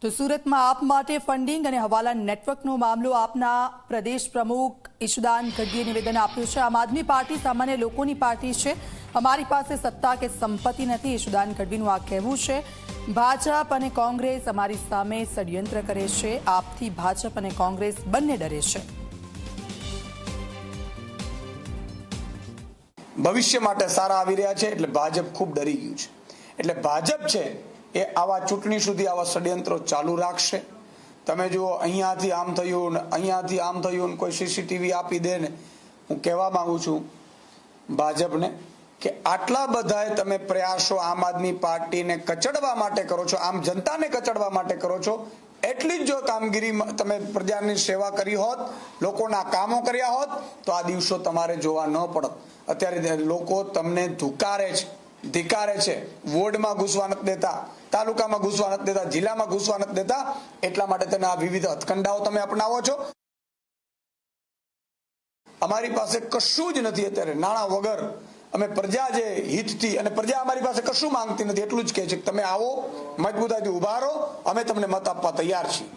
તો સુરતમાં આપ માટે ફંડિંગ અને હવાલા નેટવર્કનો મામલો આપના પ્રદેશ પ્રમુખ ઈશુદાન ગઢવીએ નિવેદન આપ્યું છે। આમ આદમી પાર્ટી સામાન્ય લોકોની પાર્ટી છે, અમારી પાસે સત્તા કે સંપત્તિ નથી, ઈશુદાન ગઢવીનું આ કહેવું છે। ભાજપ અને કોંગ્રેસ અમારી સામે ષડયંત્ર કરે છે, આપથી ભાજપ અને કોંગ્રેસ બંને ડરે છે। ભવિષ્ય માટે સારા આવી રહ્યા છે એટલે ભાજપ ખૂબ ડરી ગયું છે। એટલે ભાજપ છે એ આવા ચૂંટણી સુધી આવા ષડયંત્રો ચાલુ રાખશે। તમે જુઓ, અહીંયાથી આમ થયું ને અહીંયાથી આમ થયું ને કોઈ સીસીટીવી આપી દે ને। હું કહેવા માંગુ છું ભાજપને કે આટલા બધાએ તમે પ્રયાસો આમ આદમી પાર્ટીને કચડવા માટે કરો છો, આમ જનતાને કચડવા માટે કરો છો, એટલી જ જો કામગીરી તમે પ્રજાની સેવા કરી હોત, લોકોના કામો કર્યા હોત તો આ દિવસો તમારે જોવા ન પડત। અત્યારે લોકો તમને ધિકારે છે, વોર્ડમાં ઘૂસવા નથી દેતા, તાલુકામાં ઘૂસવા નથી દેતા, જિલ્લામાં ઘૂસવા નથી દેતા, એટલા માટે તમે આ વિવિધ હથકંડાઓ તમે અપનાવો છો। અમારી પાસે કશું જ નથી અત્યારે, નાણાં વગર અમે પ્રજા જે હિતથી, અને પ્રજા અમારી પાસે કશું માંગતી નથી, એટલું જ કહે છે કે તમે આવો, મજબૂતાઈથી ઉભા રહો, અમે તમને મત આપવા તૈયાર છીએ।